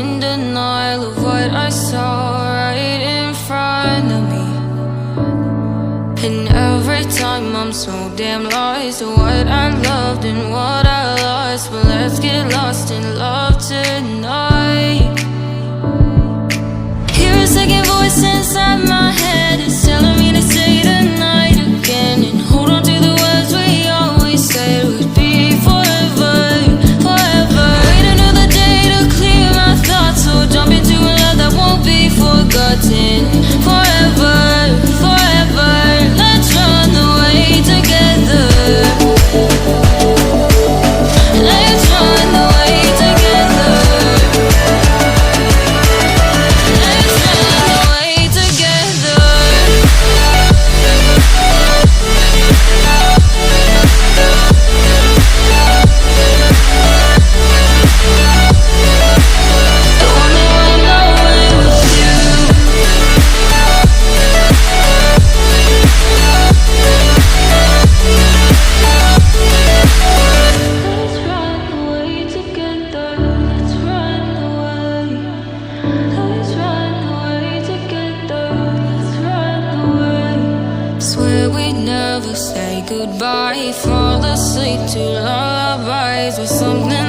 in denial of what I saw right in front of me. And every time I'm so damn lost to what I loved and what I lost. But let's get lost in love tonight. Hear a second voice inside my head, it's telling me to say tonight again, and hold on to the words we always said would be forever, forever. Wait another day to clear my thoughts, so jump into a love that won't be forgotten. Forever, forever, let's run away together. Let's run away together. Let's run away together. You want me run away with you. Let's run away together. Let's run away. Let's run away together. Let's run away. Swear we'd never say goodbye. Fall asleep to lullabies with something